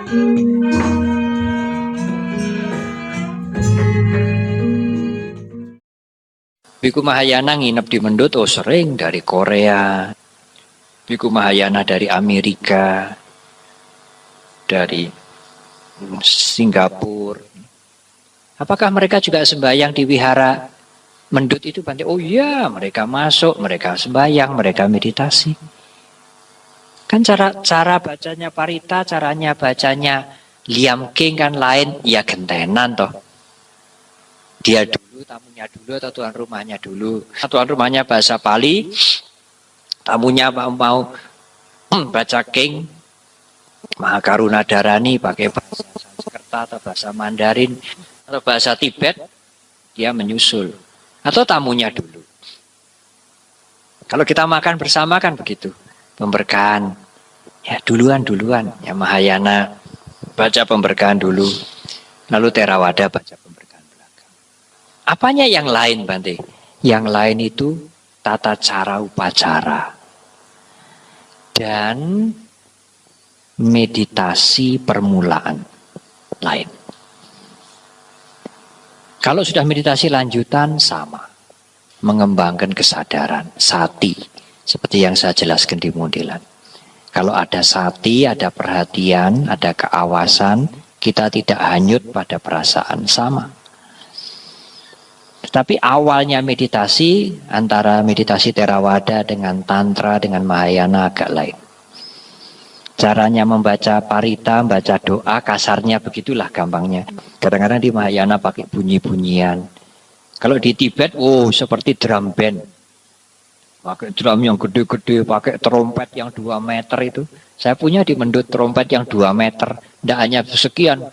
Biku Mahayana nginep di Mendut, oh sering, dari Korea. Biku Mahayana dari Amerika, dari Singapura. Apakah mereka juga sembahyang di wihara Mendut itu, Bante? Oh iya, mereka masuk, mereka sembahyang, mereka meditasi. Kan cara bacanya Parita, caranya bacanya Liam King kan lain, ya gentenan toh. Dia dulu, tamunya dulu, atau tuan rumahnya dulu. Tuan rumahnya bahasa Pali, tamunya mau baca King, Mahakaruna Dharani pakai bahasa Sanskerta atau bahasa Mandarin atau bahasa Tibet, dia menyusul. Atau tamunya dulu. Kalau kita makan bersama kan begitu, pemberkahan. Ya duluan, ya Mahayana baca pemberkahan dulu, lalu Theravada baca pemberkahan belakang. Apanya yang lain, Bante? Yang lain itu tata cara upacara dan meditasi permulaan lain. Kalau sudah meditasi lanjutan sama, mengembangkan kesadaran, sati, seperti yang saya jelaskan di modelan. Kalau ada sati, ada perhatian, ada keawasan, kita tidak hanyut pada perasaan sama. Tetapi awalnya meditasi, antara meditasi Theravada dengan Tantra, dengan Mahayana agak lain. Caranya membaca Parita, membaca doa, kasarnya begitulah gampangnya. Kadang-kadang di Mahayana pakai bunyi-bunyian. Kalau di Tibet, oh seperti drum band. Pakai drum yang gede-gede, pakai trompet yang 2 meter itu. Saya punya di Mendut trompet yang 2 meter. Tidak hanya sekian,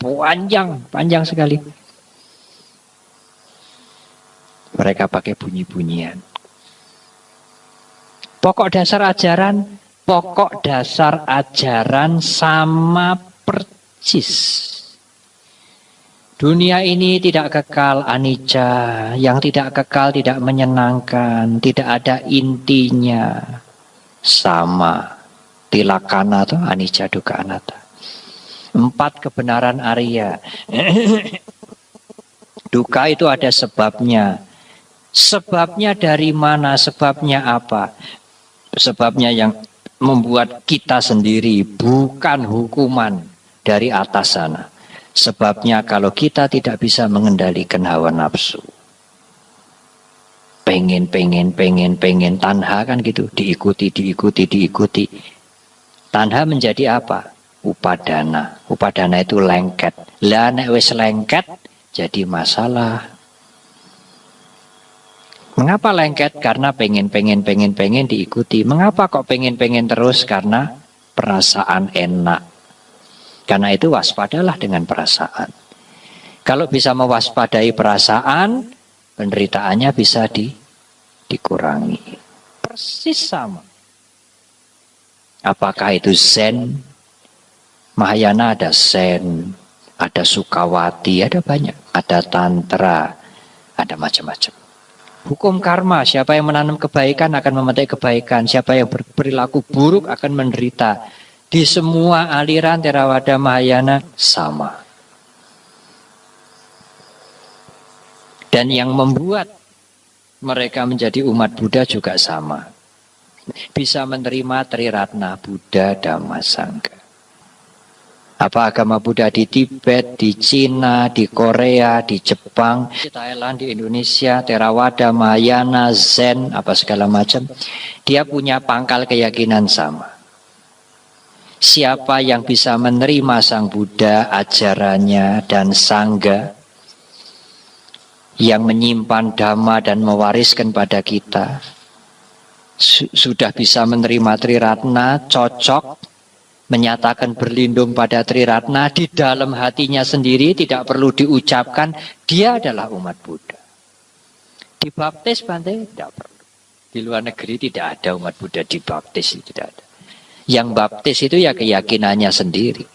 panjang sekali. Mereka pakai bunyi-bunyian. Pokok dasar ajaran sama persis. Dunia ini tidak kekal, anicca. Yang tidak kekal tidak menyenangkan, tidak ada intinya. Sama. Tilakana atau anicca dukkha anatta. 4 kebenaran Arya. Dukkha itu ada sebabnya. Sebabnya dari mana? Sebabnya apa? Sebabnya yang membuat kita sendiri, bukan hukuman dari atas sana. Sebabnya kalau kita tidak bisa mengendalikan hawa nafsu. Pengen, tanha kan gitu. Diikuti. Tanha menjadi apa? Upadana. Upadana itu lengket. Lah nek wis lengket, jadi masalah. Mengapa lengket? Karena pengen diikuti. Mengapa kok pengen terus? Karena perasaan enak. Karena itu waspadalah dengan perasaan. Kalau bisa mewaspadai perasaan, penderitaannya bisa dikurangi. Persis sama. Apakah itu Zen? Mahayana ada Zen, ada Sukawati, ada banyak. Ada Tantra, ada macam-macam. Hukum karma, siapa yang menanam kebaikan akan memetik kebaikan. Siapa yang berperilaku buruk akan menderita. Di semua aliran Theravada Mahayana sama. Dan yang membuat mereka menjadi umat Buddha juga sama. Bisa menerima Triratna Buddha, Dhamma, Sangha. Apa agama Buddha di Tibet, di Cina, di Korea, di Jepang, di Thailand, di Indonesia, Theravada, Mahayana, Zen, apa segala macam. Dia punya pangkal keyakinan sama. Siapa yang bisa menerima Sang Buddha, ajarannya, dan Sangha, yang menyimpan Dhamma dan mewariskan pada kita, sudah bisa menerima Triratna, cocok, menyatakan berlindung pada Triratna di dalam hatinya sendiri, tidak perlu diucapkan, dia adalah umat Buddha. Dibaptis, Bante? Tidak perlu. Di luar negeri tidak ada umat Buddha dibaptis, tidak ada. Yang baptis itu ya keyakinannya sendiri.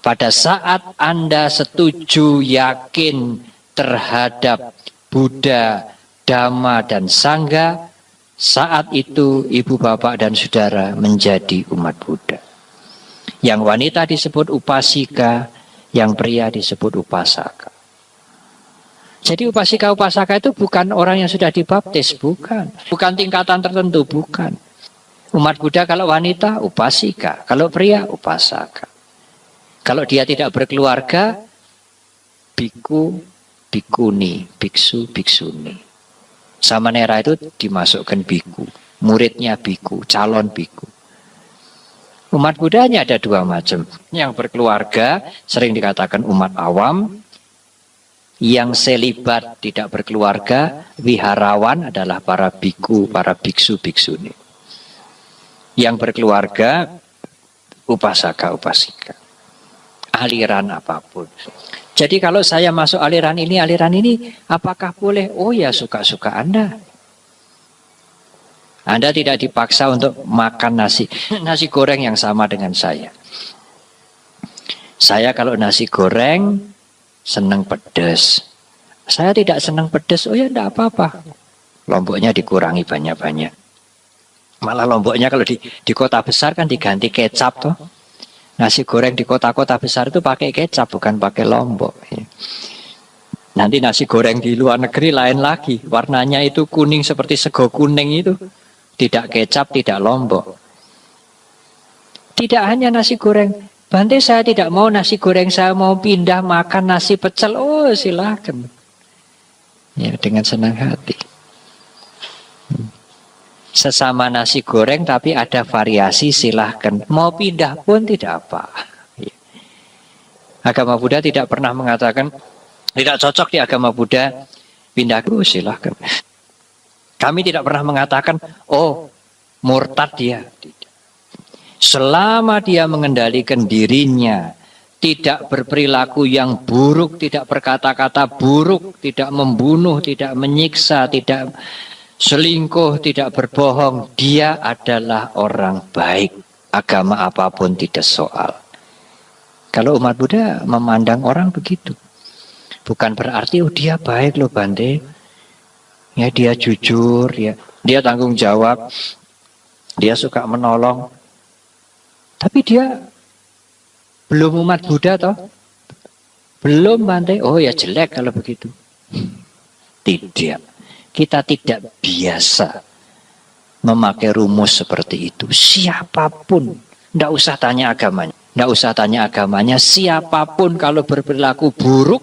Pada saat Anda setuju, yakin terhadap Buddha, Dhamma, dan Sangha, saat itu ibu, bapak, dan saudara menjadi umat Buddha. Yang wanita disebut upasika, yang pria disebut upasaka. Jadi upasika-upasaka itu bukan orang yang sudah dibaptis, bukan. Bukan tingkatan tertentu, bukan. Umat Buddha kalau wanita, upasika. Kalau pria, upasaka. Kalau dia tidak berkeluarga, biku, bikuni, biksu, biksuni. Samanera itu dimasukkan biku. Muridnya biku, calon biku. Umat Buddha hanya ada dua macam. Yang berkeluarga, sering dikatakan umat awam. Yang selibat tidak berkeluarga, wiharawan adalah para biku, para biksu, biksuni. Yang berkeluarga, upasaka, upasika. Aliran apapun. Jadi kalau saya masuk aliran ini, apakah boleh? Oh ya, suka-suka Anda. Anda tidak dipaksa untuk makan nasi goreng yang sama dengan saya. Saya kalau nasi goreng senang pedas. Saya tidak senang pedas. Oh ya, tidak apa-apa. Lomboknya dikurangi banyak-banyak. Malah lomboknya kalau di kota besar kan diganti kecap toh. Nasi goreng di kota-kota besar itu pakai kecap, bukan pakai lombok. Nanti nasi goreng di luar negeri lain lagi. Warnanya itu kuning seperti sego kuning itu. Tidak kecap, tidak lombok. Tidak hanya nasi goreng. Bante, saya tidak mau nasi goreng, saya mau pindah makan nasi pecel. Oh, silakan. Ya, dengan senang hati. Sesama nasi goreng tapi ada variasi, silahkan. Mau pindah pun tidak apa. Agama Buddha tidak pernah mengatakan tidak cocok di agama Buddha pindah. Silahkan. Kami tidak pernah mengatakan oh murtad dia. Selama dia mengendalikan dirinya, tidak berperilaku yang buruk, tidak berkata-kata buruk, tidak membunuh, tidak menyiksa, tidak selingkuh, tidak berbohong, dia adalah orang baik. Agama apapun tidak soal. Kalau umat Buddha memandang orang begitu, bukan berarti oh dia baik loh Bante, ya dia jujur, ya dia tanggung jawab, dia suka menolong, tapi dia belum umat Buddha toh, belum Bante. Oh ya jelek kalau begitu. Tidak. Kita tidak biasa memakai rumus seperti itu. Siapapun, tidak usah tanya agamanya. Tidak usah tanya agamanya, siapapun kalau berperilaku buruk,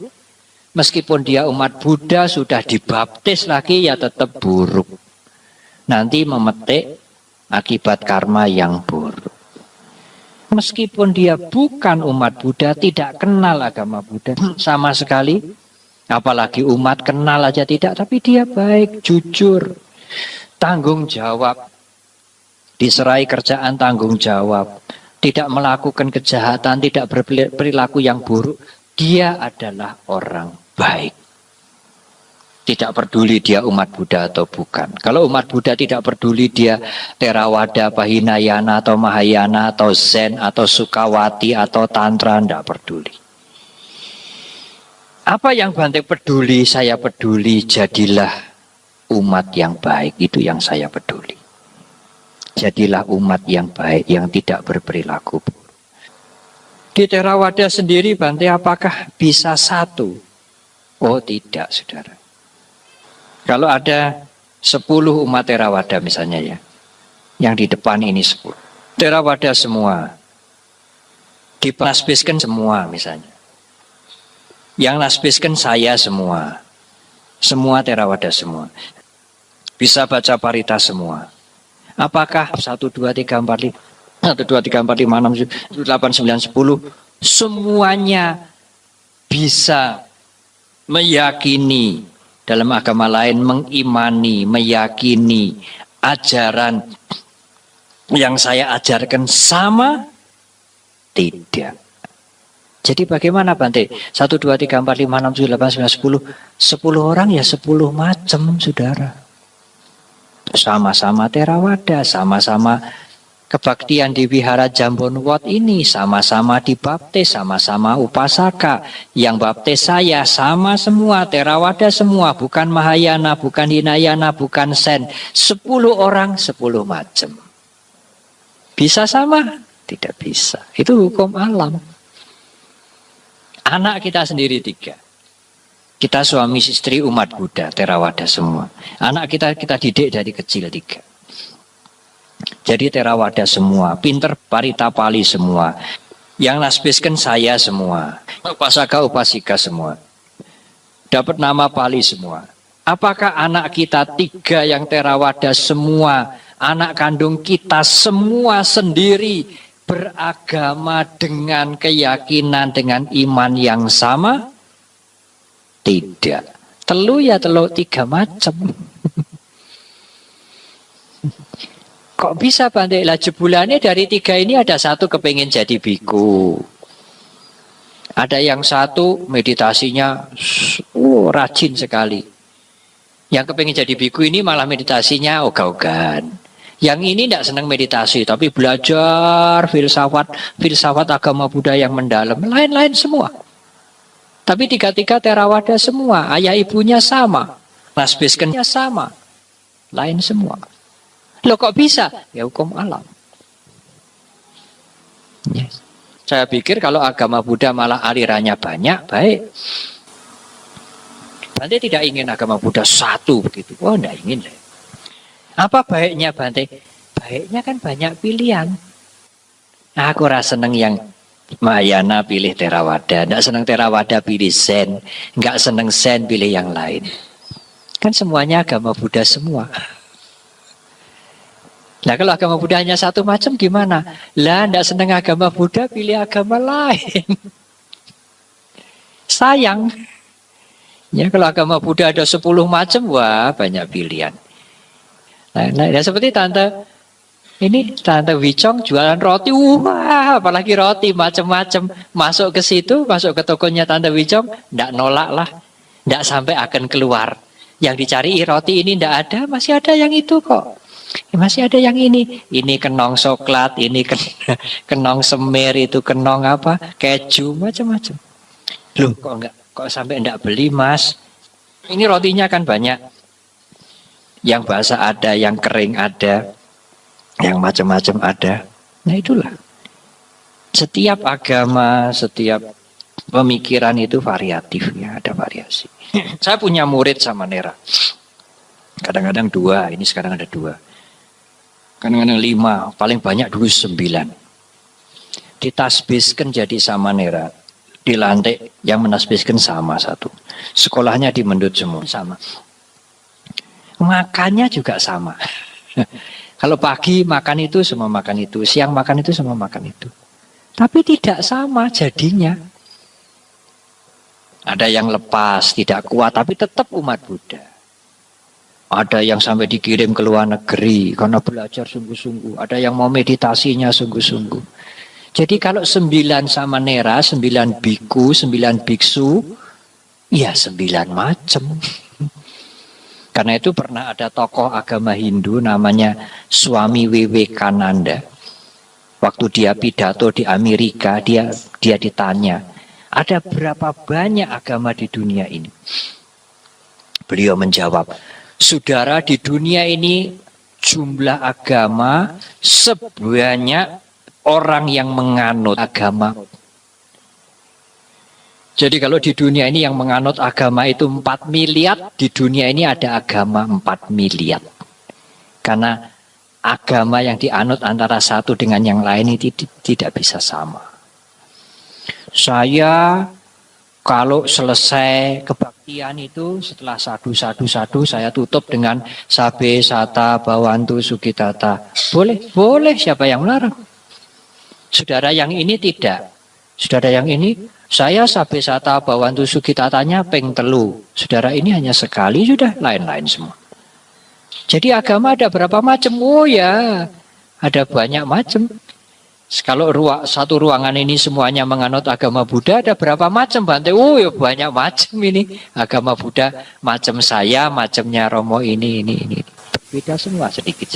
meskipun dia umat Buddha, sudah dibaptis lagi, ya tetap buruk. Nanti memetik akibat karma yang buruk. Meskipun dia bukan umat Buddha, tidak kenal agama Buddha sama sekali, apalagi umat kenal aja tidak, tapi dia baik, jujur, tanggung jawab, diserai kerjaan tanggung jawab, tidak melakukan kejahatan, tidak berperilaku yang buruk, dia adalah orang baik. Tidak peduli dia umat Buddha atau bukan. Kalau umat Buddha tidak peduli dia Theravada, Hinayana atau Mahayana atau Zen atau Sukawati atau Tantra, tidak peduli. Apa yang Bante peduli, saya peduli. Jadilah umat yang baik, itu yang saya peduli. Jadilah umat yang baik, yang tidak berperilaku buruk. Di Theravada sendiri Bante apakah bisa satu? Oh tidak, saudara. Kalau ada 10 umat Theravada misalnya ya, yang di depan ini 10. Theravada semua. Dinasbiskan semua misalnya. Yang nasbiskan saya semua. Semua Theravada semua. Bisa baca parita semua. Apakah 1, 2, 3, 4, 5, 1, 2, 3, 4, 5, 6, 7, 8, 9, 10 semuanya bisa meyakini, dalam agama lain mengimani, meyakini ajaran yang saya ajarkan sama? Tidak. Jadi bagaimana Bante? 1, 2, 3, 4, 5, 6, 7, 8, 9, 10 10 orang ya 10 macam, saudara. Sama-sama Theravada, sama-sama kebaktian di Wihara Jambonwot ini, sama-sama dibaptis, sama-sama upasaka. Yang baptis saya sama semua, Theravada semua, bukan Mahayana, bukan Hinayana, bukan Zen. 10 orang, 10 macam. Bisa sama? Tidak bisa. Itu hukum alam. Anak kita sendiri 3. Kita suami istri umat Buddha, Theravada semua. Anak kita didik dari kecil 3. Jadi Theravada semua, pinter parita pali semua. Yang nasbiskan saya semua. Upasaka upasika semua. Dapat nama Pali semua. Apakah anak kita 3 yang Theravada semua, anak kandung kita semua sendiri beragama dengan keyakinan, dengan iman yang sama? Tidak. Telu ya telu 3 macam. Kok bisa Bante? Lah jebulannya dari 3 ini ada 1 kepingin jadi biku. Ada yang 1 meditasinya rajin sekali. Yang kepingin jadi biku ini malah meditasinya ogah-ogahan. Yang ini tidak senang meditasi, tapi belajar filsafat agama Buddha yang mendalam. Lain-lain semua. Tapi 3 Theravada semua. Ayah ibunya sama. Nasbiskennya sama. Lain semua. Loh kok bisa? Ya hukum alam. Yes. Saya pikir kalau agama Buddha malah alirannya banyak, baik. Bante tidak ingin agama Buddha 1 begitu. Oh, tidak ingin. Apa baiknya Bante? Baiknya kan banyak pilihan. Aku rasa seneng yang Mahayana pilih Theravada. Tidak seneng Theravada pilih Zen. Enggak seneng Zen pilih yang lain. Kan semuanya agama Buddha semua. Nah kalau agama Buddha hanya 1 macam gimana? Lah tidak senang agama Buddha pilih agama lain. Sayang. Ya kalau agama Buddha ada 10 macam, wah banyak pilihan. Nah seperti Tante Wicong jualan roti, wah apalagi roti macam-macam. Masuk ke situ, masuk ke tokonya Tante Wicong, tidak nolak lah. Tidak sampai akan keluar. Yang dicari roti ini tidak ada, masih ada yang itu kok. Masih ada yang ini kenong coklat, ini kenong semir, itu kenong apa, keju, macam-macam. Loh kok sampai enggak beli Mas? Ini rotinya kan banyak. Yang basah ada, yang kering ada, yang macam-macam ada. Nah itulah. Setiap agama, setiap pemikiran itu variatif ya, ada variasi. Saya punya murid sama Nera. Kadang-kadang 2, ini sekarang ada 2. Kadang-kadang 5, paling banyak dulu 9. Ditasbiskan jadi samanera. Dilantik yang menasbiskan sama 1. Sekolahnya di Mendut semua sama. Makannya juga sama. Kalau pagi makan itu semua makan itu, siang makan itu semua makan itu. Tapi tidak sama jadinya. Ada yang lepas, tidak kuat, tapi tetap umat Buddha. Ada yang sampai dikirim ke luar negeri karena belajar sungguh-sungguh. Ada yang mau meditasinya sungguh-sungguh. Jadi kalau 9 samanera, 9 biku, 9 biksu, ya 9 macam. Karena itu pernah ada tokoh agama Hindu namanya Swami Vivekananda. Waktu dia pidato di Amerika, dia ditanya, ada berapa banyak agama di dunia ini? Beliau menjawab, saudara, di dunia ini jumlah agama sebanyak orang yang menganut agama. Jadi kalau di dunia ini yang menganut agama itu 4 miliar, di dunia ini ada agama 4 miliar. Karena agama yang dianut antara satu dengan yang lain itu tidak bisa sama. Saya kalau selesai kebaktian itu setelah sadu saya tutup dengan sabe sata bawantu sugitata. Boleh siapa yang melarang? Saudara yang ini tidak. Saudara yang ini saya sabe sata bawantu sugitatanya peng telu. Saudara ini hanya sekali sudah, lain-lain semua. Jadi agama ada berapa macam? Oh ya, ada banyak macam. Kalau satu ruangan ini semuanya menganut agama Buddha, ada berapa macam Bante? Oh ya banyak macam ini. Agama Buddha macam saya, macamnya Romo ini. Beda semua, sedikit.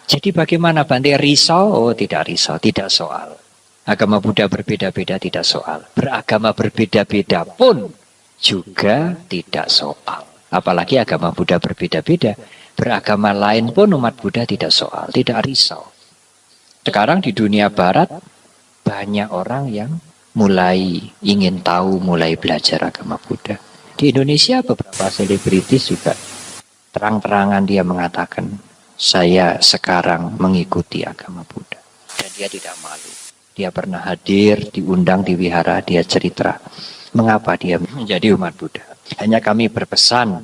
Jadi bagaimana Bante? Risau? Oh tidak risau, tidak soal. Agama Buddha berbeda-beda tidak soal. Beragama berbeda-beda pun juga tidak soal. Apalagi agama Buddha berbeda-beda. beragama lain pun umat Buddha tidak soal, tidak risau. Sekarang di dunia barat banyak orang yang mulai ingin tahu, mulai belajar agama Buddha. Di Indonesia beberapa selebritis juga terang-terangan dia mengatakan, saya sekarang mengikuti agama Buddha. Dan dia tidak malu. Dia pernah hadir, diundang di wihara, dia cerita mengapa dia menjadi umat Buddha. Hanya kami berpesan,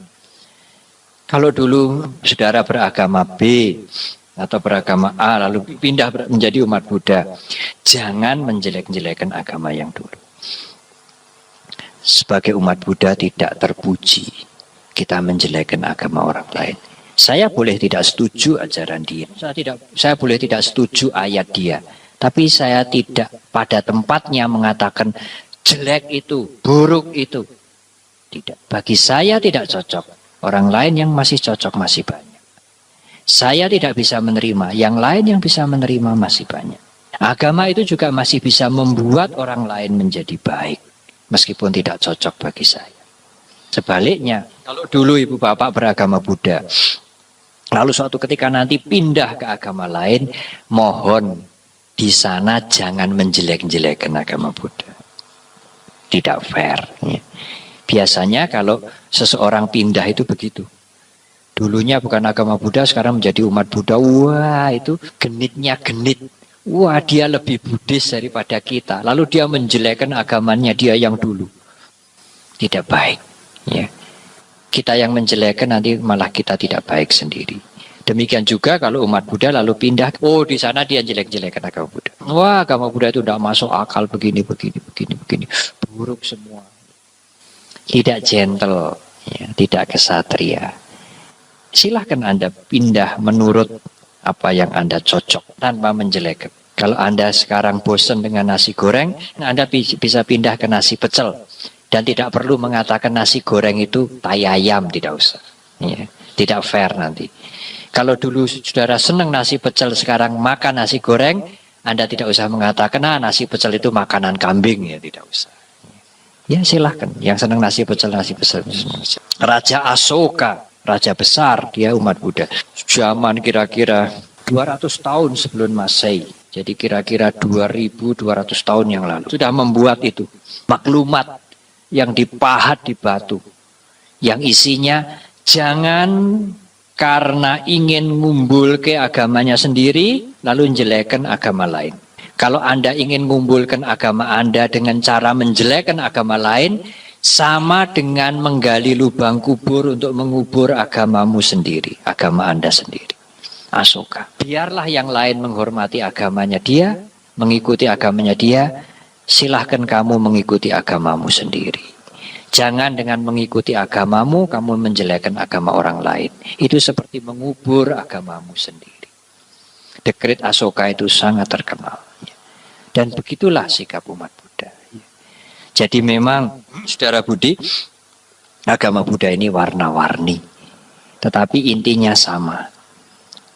kalau dulu saudara beragama B atau beragama A lalu pindah menjadi umat Buddha, jangan menjelek-jelekan agama yang dulu. Sebagai umat Buddha tidak terpuji kita menjelekkan agama orang lain. Saya boleh tidak setuju ajaran dia, saya boleh tidak setuju ayat dia, tapi saya tidak pada tempatnya mengatakan jelek itu, buruk itu. Tidak. Bagi saya tidak cocok. Orang lain yang masih cocok masih banyak. Saya tidak bisa menerima. Yang lain yang bisa menerima masih banyak. Agama itu juga masih bisa membuat orang lain menjadi baik. Meskipun tidak cocok bagi saya. Sebaliknya, kalau dulu ibu bapak beragama Buddha, lalu suatu ketika nanti pindah ke agama lain, mohon di sana jangan menjelek-jelekan agama Buddha. Tidak fair. Ya. Biasanya kalau seseorang pindah itu begitu. Dulunya bukan agama Buddha, sekarang menjadi umat Buddha. Wah, itu genitnya genit. Wah, dia lebih Buddhis daripada kita. Lalu dia menjelekkan agamanya dia yang dulu. Tidak baik. Ya. Kita yang menjelekkan nanti malah kita tidak baik sendiri. Demikian juga kalau umat Buddha lalu pindah, oh di sana dia jelek-jelekan agama Buddha. Wah, agama Buddha itu tidak masuk akal begini. Buruk semua. Tidak gentle, ya, tidak kesatria. Silahkan Anda pindah menurut apa yang Anda cocok tanpa menjelekkan. Kalau Anda sekarang bosan dengan nasi goreng, Anda bisa pindah ke nasi pecel. Dan tidak perlu mengatakan nasi goreng itu tai ayam, tidak usah. Ya, tidak fair nanti. Kalau dulu saudara senang nasi pecel, sekarang makan nasi goreng, Anda tidak usah mengatakan nasi pecel itu makanan kambing, ya tidak usah. Ya silahkan, yang senang nasi pecel. Raja Asoka, raja besar, dia umat Buddha. Zaman kira-kira 200 tahun sebelum Masehi. Jadi kira-kira 2200 tahun yang lalu. Sudah membuat itu. Maklumat yang dipahat di batu. Yang isinya, jangan karena ingin ngumpul ke agamanya sendiri, lalu menjelekkan agama lain. Kalau Anda ingin mengumpulkan agama Anda dengan cara menjelekkan agama lain, sama dengan menggali lubang kubur untuk mengubur agamamu sendiri, agama Anda sendiri. Asoka. Biarlah yang lain menghormati agamanya dia, mengikuti agamanya dia, silahkan kamu mengikuti agamamu sendiri. Jangan dengan mengikuti agamamu, kamu menjelekkan agama orang lain. Itu seperti mengubur agamamu sendiri. Dekret Asoka itu sangat terkenal. Dan begitulah sikap umat Buddha. Jadi memang, saudara Budi, agama Buddha ini warna-warni. Tetapi intinya sama.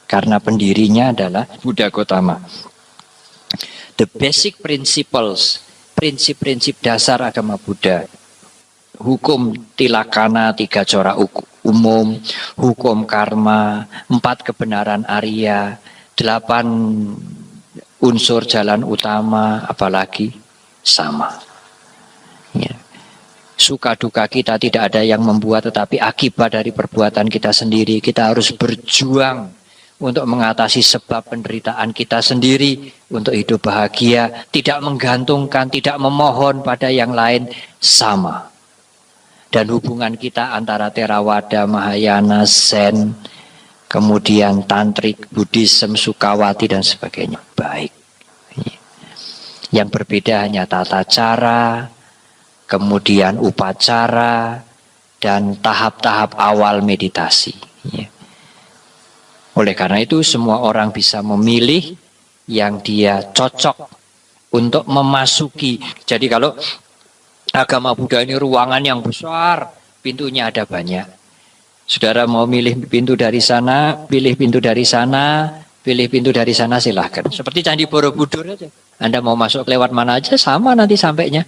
Karena pendirinya adalah Buddha Gautama. The basic principles, prinsip-prinsip dasar agama Buddha. Hukum tilakana, 3 cora umum, hukum karma, 4 kebenaran Arya, 8 unsur jalan utama, apalagi sama. Ya. Suka duka kita tidak ada yang membuat, tetapi akibat dari perbuatan kita sendiri. Kita harus berjuang untuk mengatasi sebab penderitaan kita sendiri, untuk hidup bahagia, tidak menggantungkan, tidak memohon pada yang lain, sama. Dan hubungan kita antara Theravada, Mahayana, Zen, kemudian Tantrik, Buddhism, Sukawati, dan sebagainya, baik. Yang berbeda hanya tata cara, kemudian upacara, dan tahap-tahap awal meditasi. Oleh karena itu, semua orang bisa memilih yang dia cocok untuk memasuki. Jadi kalau agama Buddha ini ruangan yang besar, pintunya ada banyak. Saudara mau milih pintu dari sana, pilih pintu dari sana, pilih pintu dari sana, silahkan. Seperti Candi Borobudur aja. Anda mau masuk lewat mana aja, sama nanti sampainya.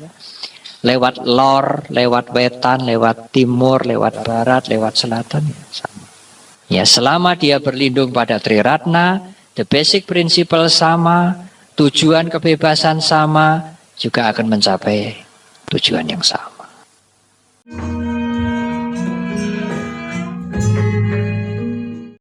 Lewat lor, lewat wetan, lewat timur, lewat barat, lewat selatan, ya sama. Ya, selama dia berlindung pada Triratna, the basic principle sama, tujuan kebebasan sama, juga akan mencapai tujuan yang sama.